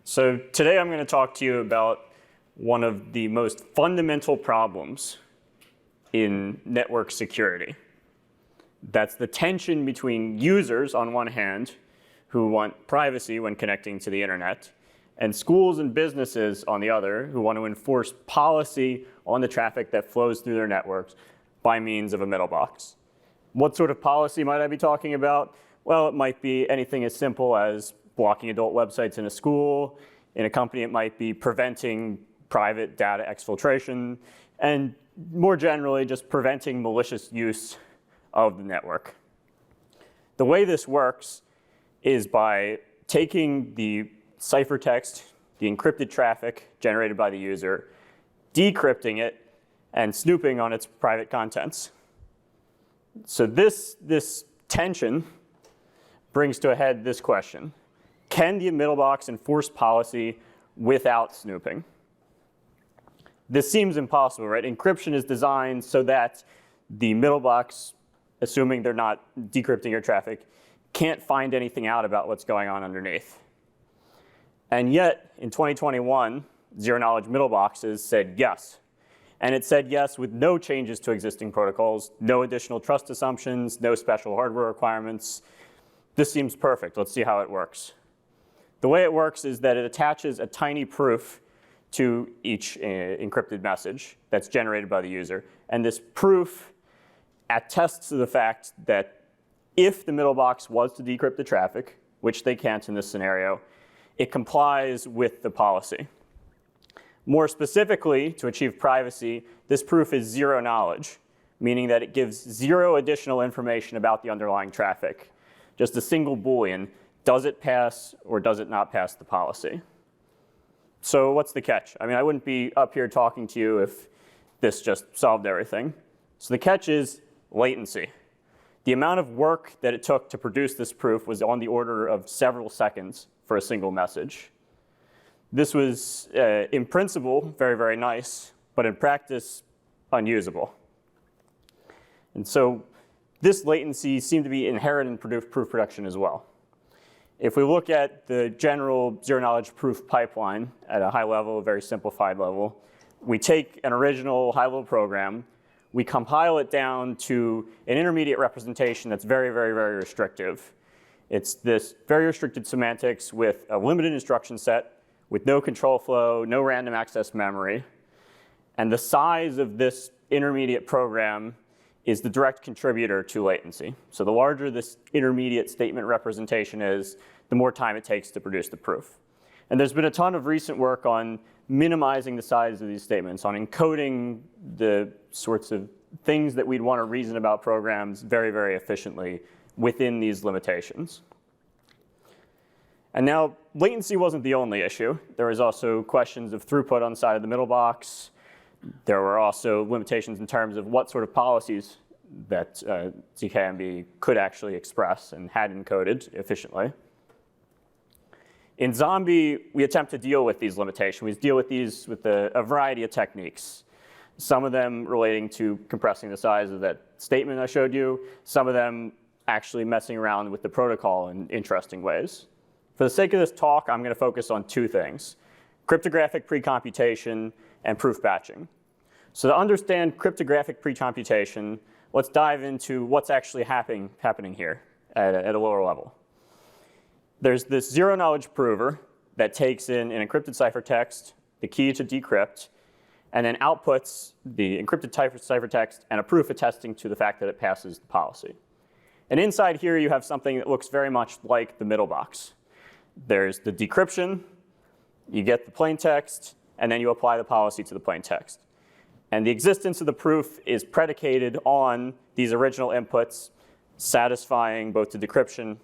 So today I'm going to talk to you about one of the most fundamental problems in network security. That's the tension between users on one hand who want privacy when connecting to the internet, and schools and businesses on the other who want to enforce policy on the traffic that flows through their networks by means of a middle box. What sort of policy might I be talking about? Well, it might be anything as simple as blocking adult websites in a school. In a company, it might be preventing private data exfiltration, and more generally, just preventing malicious use of the network. The way this works is by taking the ciphertext, the encrypted traffic generated by the user, decrypting it, and snooping on its private contents. So this tension brings to a head this question. Can the middlebox enforce policy without snooping? This seems impossible, right? Encryption is designed so that the middlebox, assuming they're not decrypting your traffic, can't find anything out about what's going on underneath. And yet, in 2021, zero-knowledge middleboxes said yes. And it said yes with no changes to existing protocols, no additional trust assumptions, no special hardware requirements. This seems perfect. Let's see how it works. The way it works is that it attaches a tiny proof to each encrypted message that's generated by the user. And this proof attests to the fact that if the middlebox was to decrypt the traffic, which they can't in this scenario, it complies with the policy. More specifically, to achieve privacy, this proof is zero knowledge, meaning that it gives zero additional information about the underlying traffic. Just a single Boolean. Does it pass or does it not pass the policy? So what's the catch? I mean, I wouldn't be up here talking to you if this just solved everything. So the catch is latency. The amount of work that it took to produce this proof was on the order of several seconds for a single message. This was, in principle, very, very nice, but in practice, unusable. And so this latency seemed to be inherent in proof production as well. If we look at the general zero-knowledge proof pipeline at a high level, a very simplified level, we take an original high-level program, we compile it down to an intermediate representation that's very, very, very restrictive. It's this very restricted semantics with a limited instruction set, with no control flow, no random access memory. And the size of this intermediate program is the direct contributor to latency. So the larger this intermediate statement representation is, the more time it takes to produce the proof. And there's been a ton of recent work on minimizing the size of these statements, on encoding the sorts of things that we'd want to reason about programs very, very efficiently within these limitations. And now, latency wasn't the only issue. There was also questions of throughput on the side of the middle box. There were also limitations in terms of what sort of policies that ZKMB could actually express and had encoded efficiently. In Zombie, we attempt to deal with these limitations. We deal with these with a variety of techniques. Some of them relating to compressing the size of that statement I showed you. Some of them actually messing around with the protocol in interesting ways. For the sake of this talk, I'm going to focus on two things: cryptographic precomputation and proof batching. So to understand cryptographic precomputation, let's dive into what's actually happening here at a lower level. There's this zero-knowledge prover that takes in an encrypted ciphertext, the key to decrypt, and then outputs the encrypted ciphertext and a proof attesting to the fact that it passes the policy. And inside here, you have something that looks very much like the middle box. There's the decryption, you get the plaintext, and then you apply the policy to the plaintext. And the existence of the proof is predicated on these original inputs satisfying both the decryption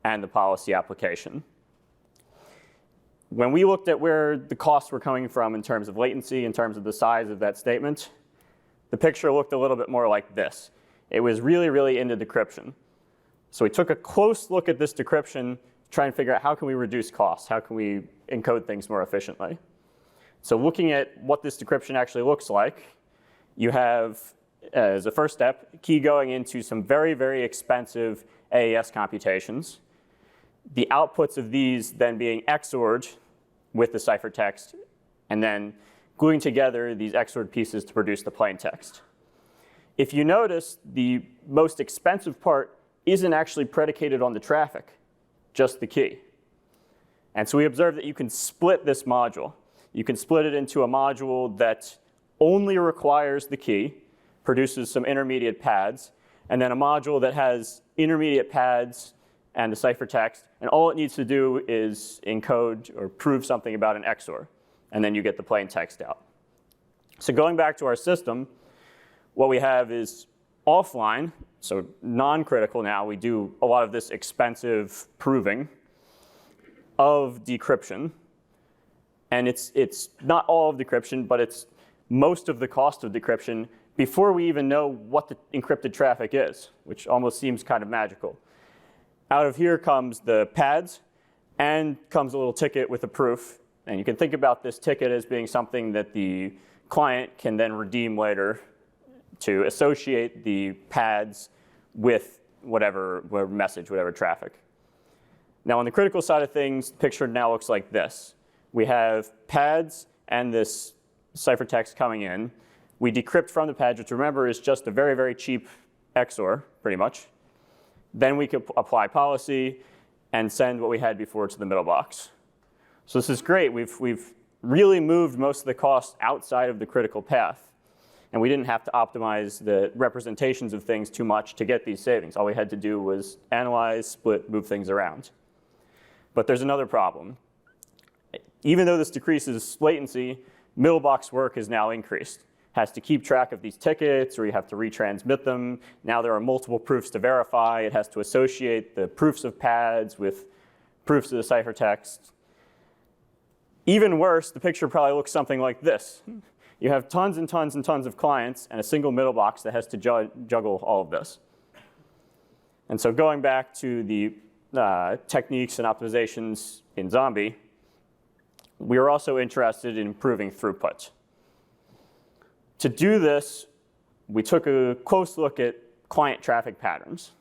and the policy application. When we looked at where the costs were coming from in terms of latency, in terms of the size of that statement, the picture looked a little bit more like this. It was really, really into decryption. So we took a close look at this decryption to try and figure out how can we reduce costs, how can we encode things more efficiently. So looking at what this decryption actually looks like, you have, as a first step, key going into some very, very expensive AES computations. The outputs of these then being XORed with the ciphertext, and then gluing together these XORed pieces to produce the plaintext. If you notice, the most expensive part isn't actually predicated on the traffic, just the key. And so we observed that you can split this module. You can split it into a module that only requires the key, produces some intermediate pads, and then a module that has intermediate pads and the ciphertext, and all it needs to do is encode or prove something about an XOR, and then you get the plain text out. So going back to our system, what we have is offline, so non-critical now. We do a lot of this expensive proving of decryption, and it's not all of decryption, but it's most of the cost of decryption before we even know what the encrypted traffic is, which almost seems kind of magical. Out of here comes the pads, and comes a little ticket with a proof. And you can think about this ticket as being something that the client can then redeem later to associate the pads with whatever message, whatever traffic. Now on the critical side of things, the picture now looks like this. We have pads and this ciphertext coming in. We decrypt from the pads, which remember is just a very, very cheap XOR, pretty much. Then we could apply policy and send what we had before to the middle box. So this is great. We've really moved most of the cost outside of the critical path. And we didn't have to optimize the representations of things too much to get these savings. All we had to do was analyze, split, move things around. But there's another problem. Even though this decreases latency, middle box work is now increased. Has to keep track of these tickets, or you have to retransmit them. Now there are multiple proofs to verify. It has to associate the proofs of pads with proofs of the ciphertext. Even worse, the picture probably looks something like this. You have tons and tons and tons of clients and a single middle box that has to juggle all of this. And so going back to the techniques and optimizations in Zombie, we were also interested in improving throughput. To do this, we took a close look at client traffic patterns.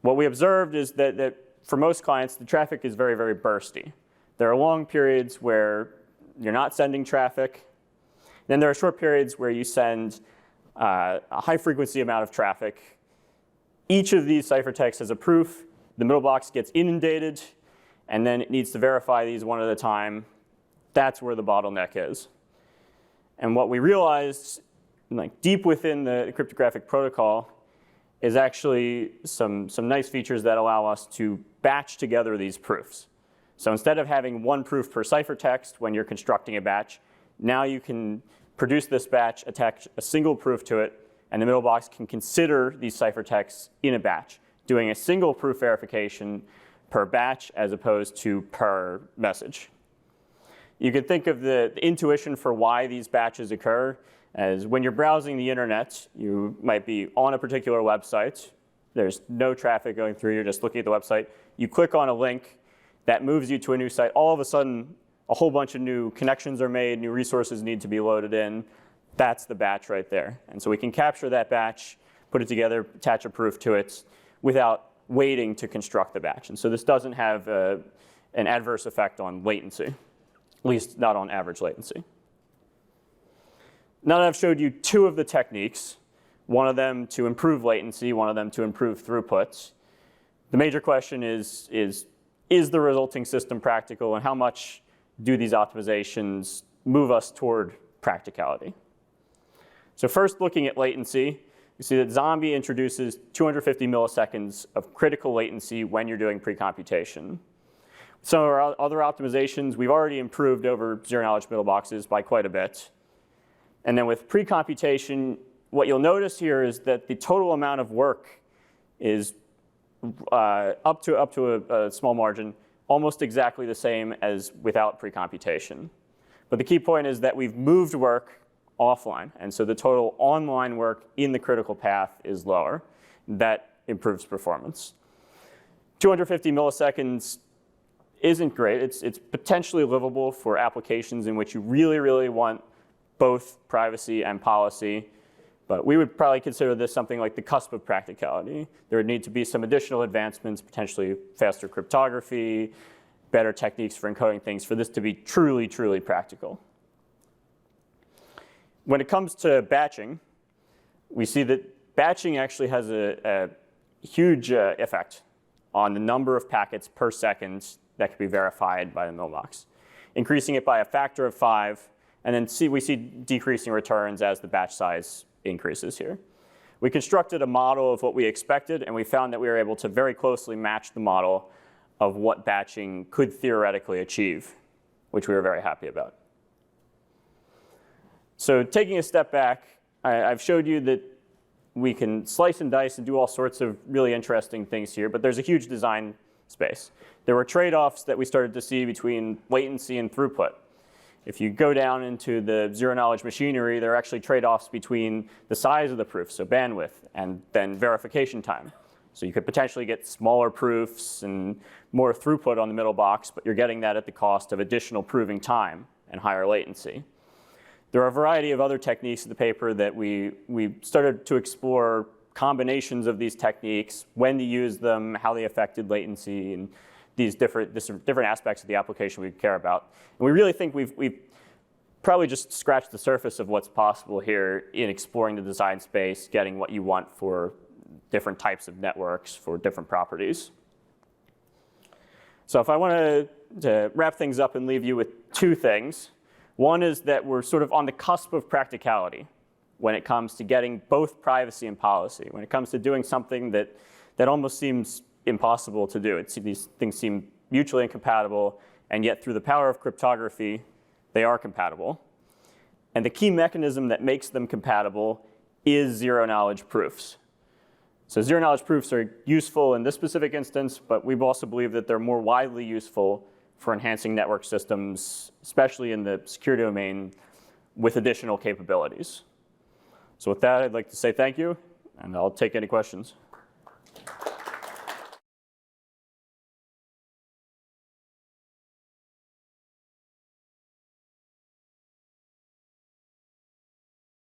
What we observed is that for most clients, the traffic is very, very bursty. There are long periods where you're not sending traffic. Then there are short periods where you send a high-frequency amount of traffic. Each of these ciphertexts has a proof. The middle box gets inundated, and then it needs to verify these one at a time. That's where the bottleneck is. And what we realized, like deep within the cryptographic protocol, is actually some nice features that allow us to batch together these proofs. So instead of having one proof per ciphertext when you're constructing a batch, now you can produce this batch, attach a single proof to it, and the middle box can consider these ciphertexts in a batch, doing a single proof verification per batch as opposed to per message. You could think of the intuition for why these batches occur as when you're browsing the internet, you might be on a particular website. There's no traffic going through. You're just looking at the website. You click on a link that moves you to a new site. All of a sudden, a whole bunch of new connections are made. New resources need to be loaded in. That's the batch right there. And so we can capture that batch, put it together, attach a proof to it without waiting to construct the batch. And so this doesn't have an adverse effect on latency, at least not on average latency. Now that I've showed you two of the techniques, one of them to improve latency, one of them to improve throughput, the major question is the resulting system practical, and how much do these optimizations move us toward practicality? So first, looking at latency, you see that Zombie introduces 250 milliseconds of critical latency when you're doing pre-computation. Some of our other optimizations, we've already improved over zero-knowledge middle boxes by quite a bit. And then with pre-computation, what you'll notice here is that the total amount of work is up to a small margin, almost exactly the same as without pre-computation. But the key point is that we've moved work offline, and so the total online work in the critical path is lower. That improves performance. 250 milliseconds isn't great. It's potentially livable for applications in which you really, really want both privacy and policy. But we would probably consider this something like the cusp of practicality. There would need to be some additional advancements, potentially faster cryptography, better techniques for encoding things for this to be truly, truly practical. When it comes to batching, we see that batching actually has a huge effect on the number of packets per second that can be verified by the middlebox, increasing it by a factor of 5, and then we see decreasing returns as the batch size increases here. We constructed a model of what we expected, and we found that we were able to very closely match the model of what batching could theoretically achieve, which we were very happy about. So taking a step back, I've showed you that we can slice and dice and do all sorts of really interesting things here, but there's a huge design space. There were trade-offs that we started to see between latency and throughput. If you go down into the zero-knowledge machinery, there are actually trade-offs between the size of the proof, so bandwidth, and then verification time. So you could potentially get smaller proofs and more throughput on the middle box, but you're getting that at the cost of additional proving time and higher latency. There are a variety of other techniques in the paper that we started to explore combinations of these techniques, when to use them, how they affected latency, and these different aspects of the application we care about. And we really think we've probably just scratched the surface of what's possible here in exploring the design space, getting what you want for different types of networks for different properties. So if I want to wrap things up and leave you with two things. One is that we're sort of on the cusp of practicality when it comes to getting both privacy and policy, when it comes to doing something that almost seems impossible to do. These things seem mutually incompatible, and yet through the power of cryptography, they are compatible. And the key mechanism that makes them compatible is zero-knowledge proofs. So zero-knowledge proofs are useful in this specific instance, but we also believe that they're more widely useful for enhancing network systems, especially in the security domain, with additional capabilities. So with that, I'd like to say thank you, and I'll take any questions.